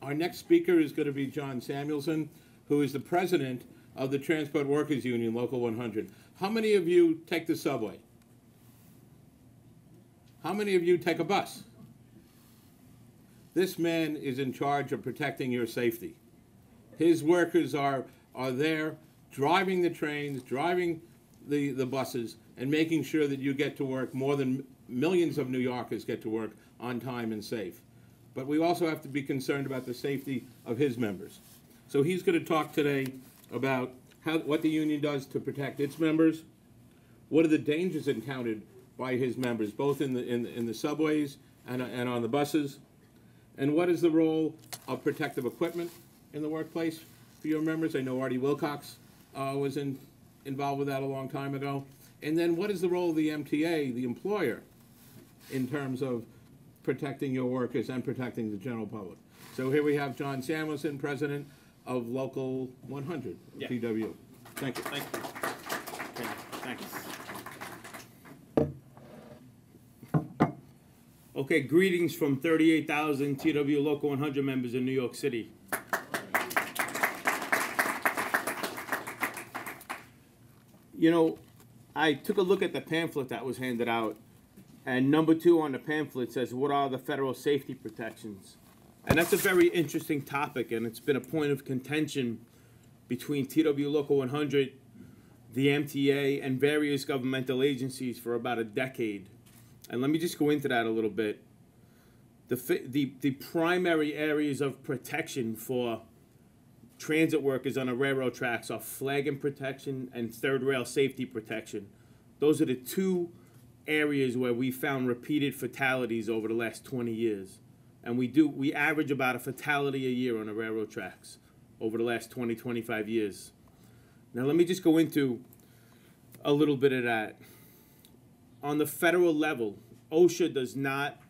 Our next speaker is going to be John Samuelsen, who is the president of the Transport Workers Union, Local 100. How many of you take the subway? How many of you take a bus? This man is in charge of protecting your safety. His workers are there driving the trains, driving the buses, and making sure that you get to work more than millions of New Yorkers get to work on time and safe. But we also have to be concerned about the safety of his members. So he's going to talk today about what the union does to protect its members, what are the dangers encountered by his members, both in the subways and on the buses, and what is the role of protective equipment in the workplace for your members. I know Artie Wilcox was involved with that a long time ago. And then what is the role of the MTA, the employer, in terms of protecting your workers and protecting the general public. So here we have John Samuelsen, president of Local 100, yeah. TW. Thank you. Thank you. Okay, thanks. Okay, greetings from 38,000 TW Local 100 members in New York City. You know, I took a look at the pamphlet that was handed out, and number 2 on the pamphlet says, what are the federal safety protections? And that's a very interesting topic, and it's been a point of contention between TW Local 100, the MTA, and various governmental agencies for about a decade. And let me just go into that a little bit. The primary areas of protection for transit workers on the railroad tracks are flagging protection and third rail safety protection. Those are the 2 areas where we found repeated fatalities over the last 20 years. And we average about a fatality a year on the railroad tracks over the last 20, 25 years. Now let me just go into a little bit of that. On the federal level, OSHA does not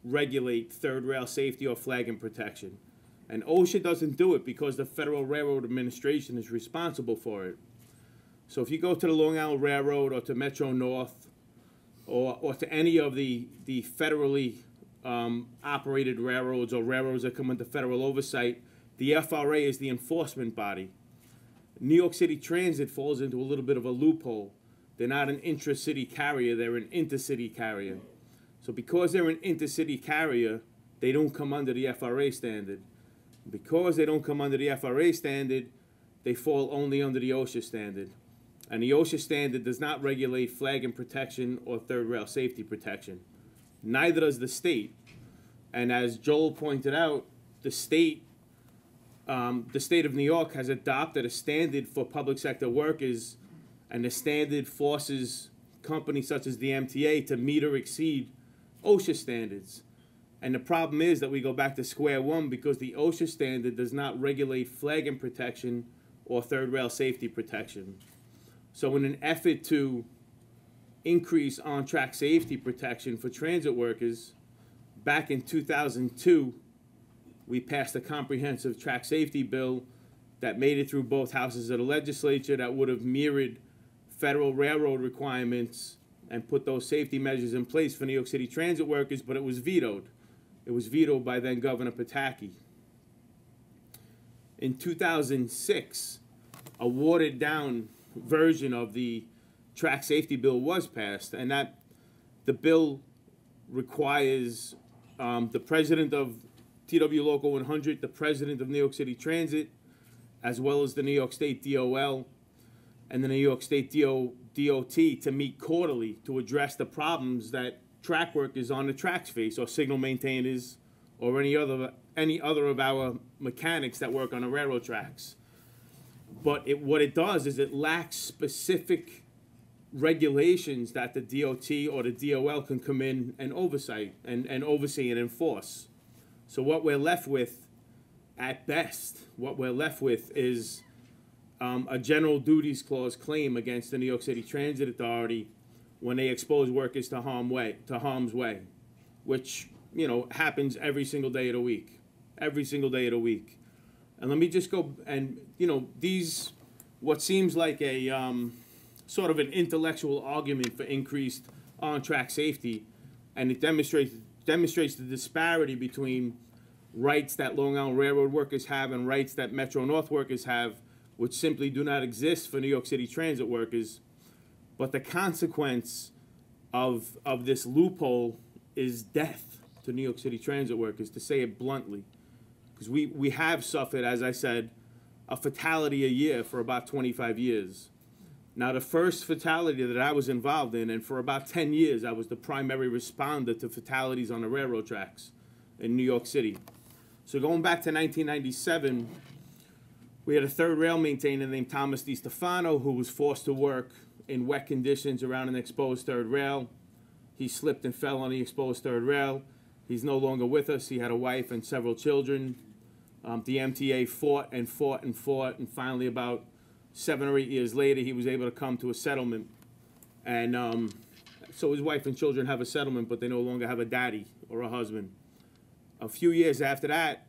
regulate third rail safety or flagging protection. And OSHA doesn't do it because the Federal Railroad Administration is responsible for it. So if you go to the Long Island Railroad or to Metro North or to any of the federally operated railroads or railroads that come under federal oversight, the FRA is the enforcement body. New York City Transit falls into a little bit of a loophole. They're not an intra-city carrier, they're an intercity carrier. So because they're an intercity carrier, they don't come under the FRA standard. Because they don't come under the FRA standard, they fall only under the OSHA standard. And the OSHA standard does not regulate flagging protection or third rail safety protection. Neither does the state. And as Joel pointed out, the state of New York has adopted a standard for public sector workers, and the standard forces companies such as the MTA to meet or exceed OSHA standards. And the problem is that we go back to square one because the OSHA standard does not regulate flagging protection or third rail safety protection. So in an effort to increase on-track safety protection for transit workers, back in 2002, we passed a comprehensive track safety bill that made it through both houses of the legislature that would have mirrored federal railroad requirements and put those safety measures in place for New York City transit workers, but it was vetoed. It was vetoed by then Governor Pataki. In 2006, a watered down version of the track safety bill was passed, and that the bill requires the president of TW Local 100, the president of New York City Transit, as well as the New York State DOL and the New York State DOT to meet quarterly to address the problems that track workers on the tracks face, or signal maintainers, or any other of our mechanics that work on the railroad tracks. But what it does is it lacks specific regulations that the DOT or the DOL can come in and oversee and enforce. So what we're left with, at best, is a general duties clause claim against the New York City Transit Authority when they expose workers to harm's way, which, you know, happens every single day of the week. Every single day of the week. And let me just go, and, you know, these, what seems like a sort of an intellectual argument for increased on-track safety, and it demonstrates the disparity between rights that Long Island Railroad workers have and rights that Metro North workers have, which simply do not exist for New York City Transit workers. But the consequence of this loophole is death to New York City Transit workers, to say it bluntly. Because we have suffered, as I said, a fatality a year for about 25 years. Now, the first fatality that I was involved in, and for about 10 years, I was the primary responder to fatalities on the railroad tracks in New York City. So going back to 1997, we had a third rail maintainer named Thomas DiStefano who was forced to work in wet conditions around an exposed third rail. He slipped and fell on the exposed third rail. He's no longer with us. He had a wife and several children. The MTA fought and fought and fought, and finally about 7 or 8 years later, he was able to come to a settlement. And so his wife and children have a settlement, but they no longer have a daddy or a husband. A few years after that,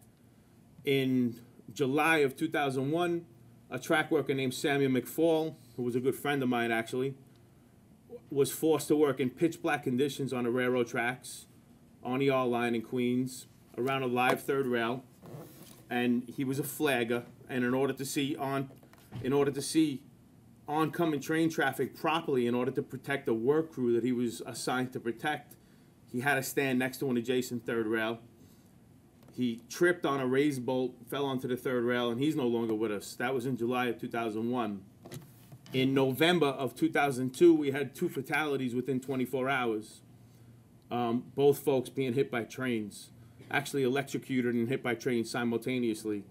in July of 2001, a track worker named Samuel McFall, who was a good friend of mine actually, was forced to work in pitch black conditions on the railroad tracks on the R line in Queens around a live third rail. And he was a flagger, and in order to see oncoming train traffic properly, in order to protect the work crew that he was assigned to protect, he had to stand next to an adjacent third rail. He tripped on a raised bolt, fell onto the third rail, and he's no longer with us. That was in July of 2001. In November of 2002, we had 2 fatalities within 24 hours. Both folks being hit by trains, actually electrocuted and hit by trains simultaneously.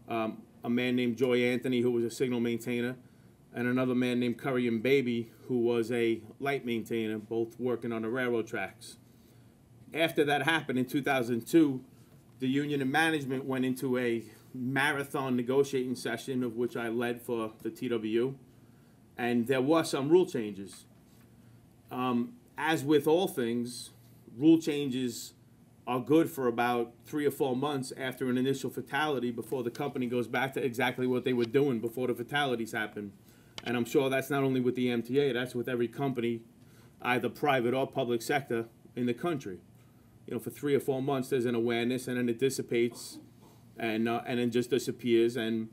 A man named Joy Anthony, who was a signal maintainer, and another man named Curry and Baby, who was a light maintainer, both working on the railroad tracks. After that happened in 2002, the union and management went into a marathon negotiating session, of which I led for the TWU, and there were some rule changes. As with all things, rule changes are good for about 3 or 4 months after an initial fatality before the company goes back to exactly what they were doing before the fatalities happened. And I'm sure that's not only with the MTA, that's with every company, either private or public sector in the country. You know, for 3 or 4 months there's an awareness, and then it dissipates, and then just disappears, and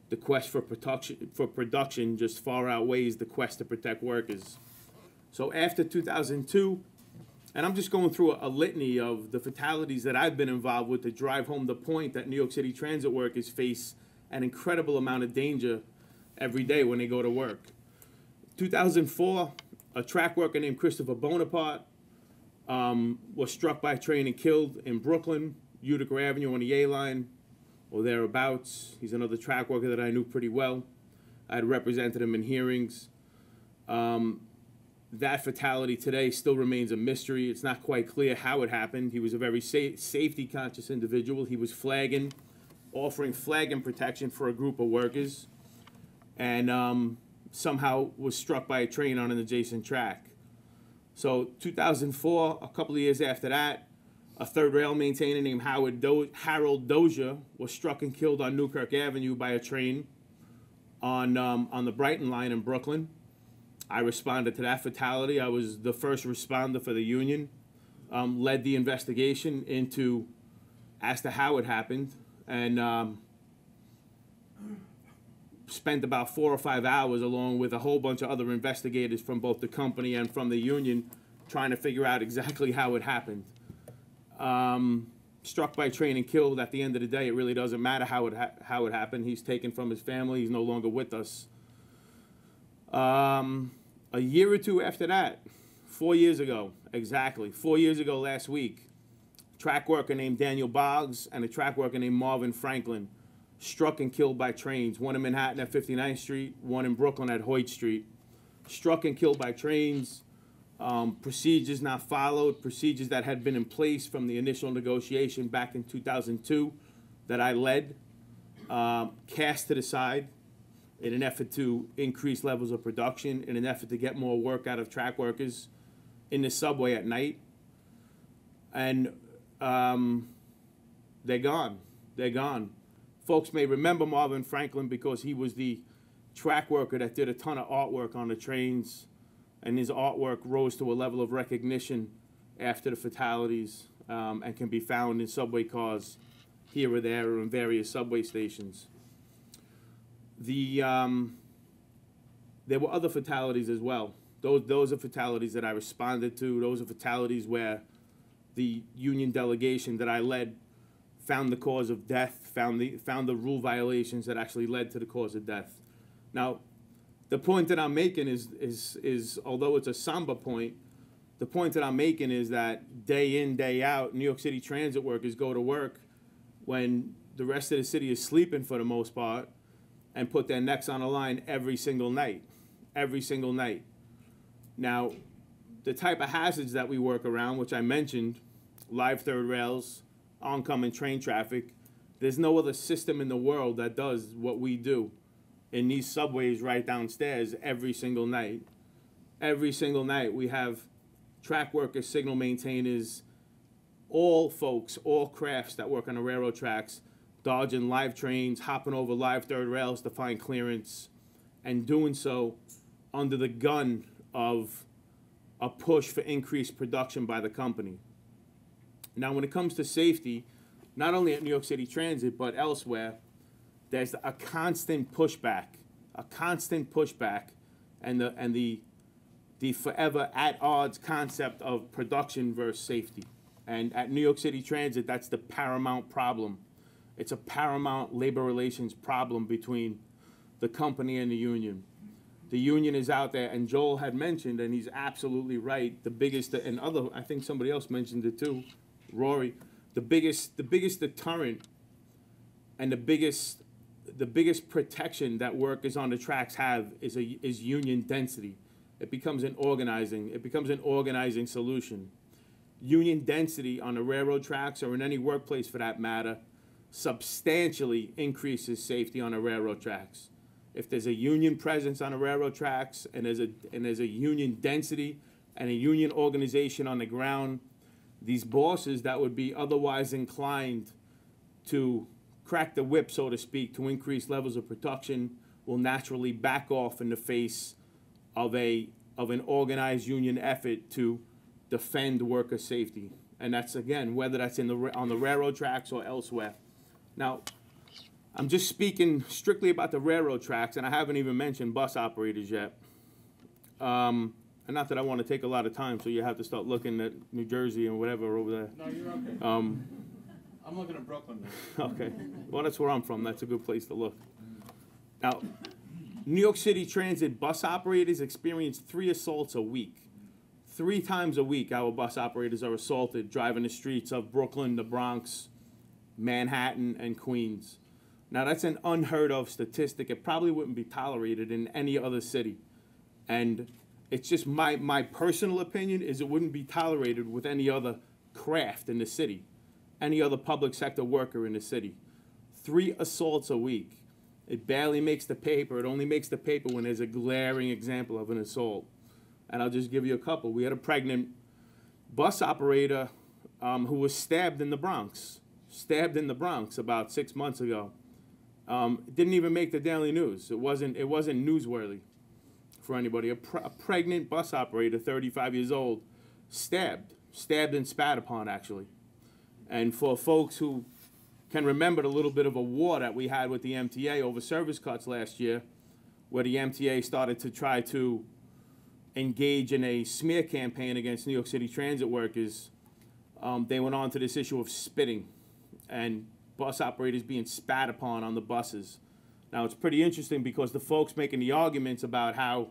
the quest for production just far outweighs the quest to protect workers. So after 2002, and I'm just going through a litany of the fatalities that I've been involved with to drive home the point that New York City transit workers face an incredible amount of danger every day when they go to work. 2004, a track worker named Christopher Bonaparte was struck by a train and killed in Brooklyn, Utica Avenue on the A line, or thereabouts. He's another track worker that I knew pretty well. I had represented him in hearings. That fatality today still remains a mystery. It's not quite clear how it happened. He was a very safety-conscious individual. He was flagging, offering flagging protection for a group of workers, and somehow was struck by a train on an adjacent track. So 2004, a couple of years after that, a third rail maintainer named Harold Dozier was struck and killed on Newkirk Avenue by a train on the Brighton line in Brooklyn. I responded to that fatality. I was the first responder for the union, led the investigation as to how it happened, and spent about 4 or 5 hours along with a whole bunch of other investigators from both the company and from the union trying to figure out exactly how it happened. Struck by a train and killed. At the end of the day, it really doesn't matter how it happened. He's taken from his family. He's no longer with us. A year or two after that, 4 years ago, exactly, 4 years ago last week, a track worker named Daniel Boggs and a track worker named Marvin Franklin struck and killed by trains, one in Manhattan at 59th Street, one in Brooklyn at Hoyt Street. Struck and killed by trains, procedures not followed, procedures that had been in place from the initial negotiation back in 2002 that I led, cast to the side in an effort to increase levels of production, in an effort to get more work out of track workers in the subway at night. And they're gone. They're gone. Folks may remember Marvin Franklin because he was the track worker that did a ton of artwork on the trains, and his artwork rose to a level of recognition after the fatalities, and can be found in subway cars here or there or in various subway stations. There were other fatalities as well. Those are fatalities that I responded to. Those are fatalities where the union delegation that I led found the cause of death, found the rule violations that actually led to the cause of death. Now, the point that I'm making is although it's a somber point, the point that I'm making is that day in, day out, New York City transit workers go to work when the rest of the city is sleeping for the most part and put their necks on the line every single night. Every single night. Now, the type of hazards that we work around, which I mentioned, live third rails, oncoming train traffic, there's no other system in the world that does what we do in these subways right downstairs every single night. Every single night we have track workers, signal maintainers, all folks, all crafts that work on the railroad tracks, dodging live trains, hopping over live third rails to find clearance, and doing so under the gun of a push for increased production by the company. Now, when it comes to safety, not only at New York City Transit, but elsewhere, there's a constant pushback, and the forever at odds concept of production versus safety. And at New York City Transit, that's the paramount problem. It's a paramount labor relations problem between the company and the union. The union is out there, and Joel had mentioned, and he's absolutely right, the biggest, and other, I think somebody else mentioned it too, Rory, the biggest deterrent and the biggest protection that workers on the tracks have is union density. It becomes an organizing solution. Union density on the railroad tracks, or in any workplace for that matter, substantially increases safety on the railroad tracks. If there's a union presence on the railroad tracks, and there's a union density and a union organization on the ground, these bosses that would be otherwise inclined to crack the whip, so to speak, to increase levels of production, will naturally back off in the face of an organized union effort to defend worker safety. And that's, again, whether that's on the railroad tracks or elsewhere. Now, I'm just speaking strictly about the railroad tracks, and I haven't even mentioned bus operators yet. And not that I want to take a lot of time, so you have to start looking at New Jersey and whatever over there. No, you're okay. I'm looking at Brooklyn now. Okay. Well, that's where I'm from. That's a good place to look. Now, New York City Transit bus operators experience 3 assaults a week. 3 times a week, our bus operators are assaulted driving the streets of Brooklyn, the Bronx, Manhattan, and Queens. Now, that's an unheard of statistic. It probably wouldn't be tolerated in any other city. And it's just my personal opinion is it wouldn't be tolerated with any other craft in the city, any other public sector worker in the city. 3 assaults a week. It barely makes the paper. It only makes the paper when there's a glaring example of an assault. And I'll just give you a couple. We had a pregnant bus operator who was stabbed in the Bronx. About 6 months ago. It didn't even make the Daily News. It wasn't newsworthy for anybody. A pregnant bus operator, 35 years old, stabbed and spat upon, actually. And for folks who can remember the little bit of a war that we had with the MTA over service cuts last year, where the MTA started to try to engage in a smear campaign against New York City Transit workers, they went on to this issue of spitting and bus operators being spat upon on the buses. Now, it's pretty interesting because the folks making the arguments about how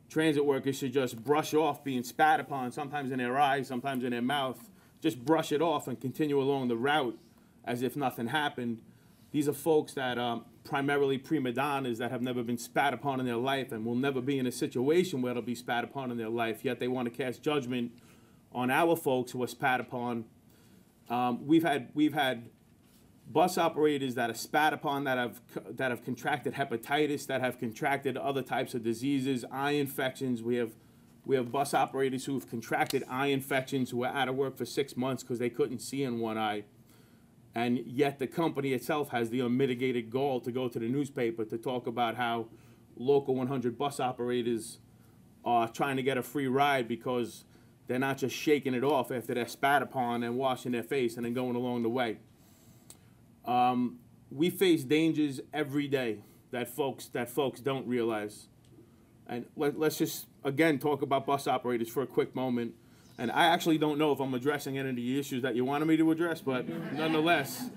transit workers should just brush off being spat upon, sometimes in their eyes, sometimes in their mouth, just brush it off and continue along the route as if nothing happened. These are folks that are primarily prima donnas that have never been spat upon in their life and will never be in a situation where they'll be spat upon in their life, yet they want to cast judgment on our folks who are spat upon. We've had bus operators that are spat upon that have contracted hepatitis, that have contracted other types of diseases, eye infections. We have bus operators who have contracted eye infections who are out of work for 6 months because they couldn't see in one eye. And yet the company itself has the unmitigated gall to go to the newspaper to talk about how local 100 bus operators are trying to get a free ride because they're not just shaking it off after they're spat upon and washing their face and then going along the way. We face dangers every day that folks don't realize. And let's just, again, talk about bus operators for a quick moment. And I actually don't know if I'm addressing any of the issues that you wanted me to address, but nonetheless,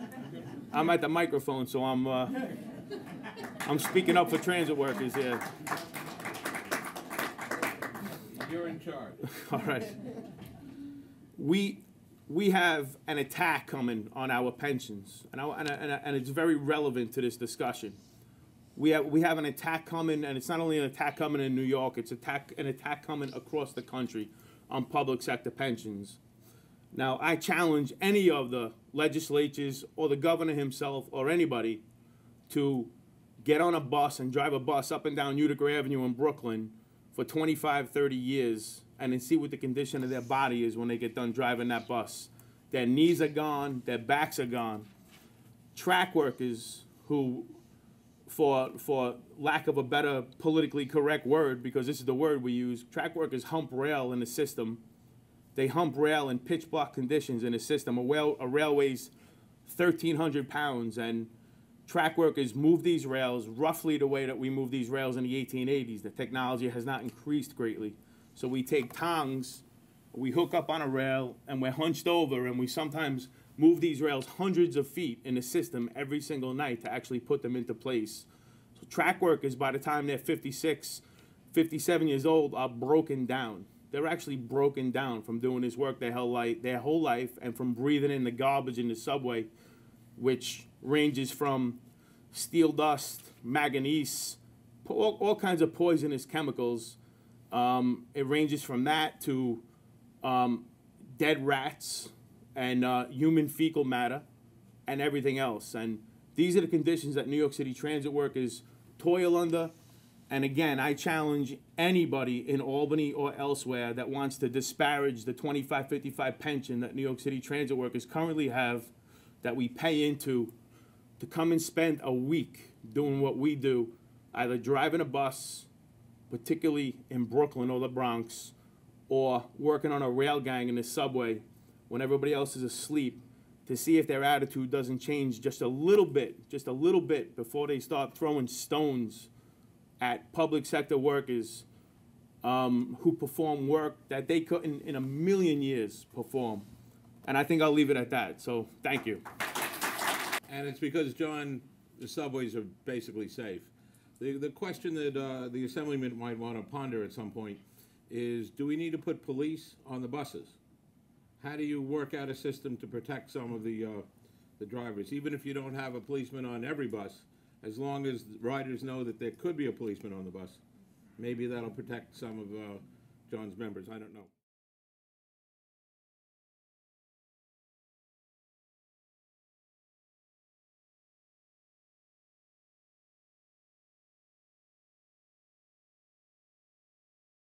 I'm at the microphone, so I'm speaking up for transit workers here. You're in charge. All right. We have an attack coming on our pensions, and it's very relevant to this discussion. We have an attack coming, and it's not only an attack coming in New York, it's an attack coming across the country on public sector pensions. Now, I challenge any of the legislatures or the governor himself or anybody to get on a bus and drive a bus up and down Utica Avenue in Brooklyn for 25, 30 years and then see what the condition of their body is when they get done driving that bus. Their knees are gone, their backs are gone. Track workers who, for lack of a better politically correct word, because this is the word we use, track workers hump rail in the system. They hump rail in pitch black conditions in the system. A rail weighs 1,300 pounds, and track workers move these rails roughly the way that we moved these rails in the 1880s. The technology has not increased greatly. So we take tongs, we hook up on a rail, and we're hunched over, and we sometimes move these rails hundreds of feet in the system every single night to actually put them into place. So track workers, by the time they're 56, 57 years old, are broken down. They're actually broken down from doing this work their whole life and from breathing in the garbage in the subway, which ranges from steel dust, manganese, all kinds of poisonous chemicals. It ranges from that to dead rats and human fecal matter and everything else. And these are the conditions that New York City transit workers toil under. And again, I challenge anybody in Albany or elsewhere that wants to disparage the 2555 pension that New York City transit workers currently have, that we pay into, to come and spend a week doing what we do, either driving a bus, particularly in Brooklyn or the Bronx, or working on a rail gang in the subway when everybody else is asleep, to see if their attitude doesn't change just a little bit before they start throwing stones at public sector workers who perform work that they couldn't in a million years perform. And I think I'll leave it at that. So thank you. And it's because, John, the subways are basically safe. The question that the Assemblyman might want to ponder at some point is, do we need to put police on the buses? How do you work out a system to protect some of the drivers? Even if you don't have a policeman on every bus, as long as riders know that there could be a policeman on the bus, maybe that'll protect some of John's members. I don't know.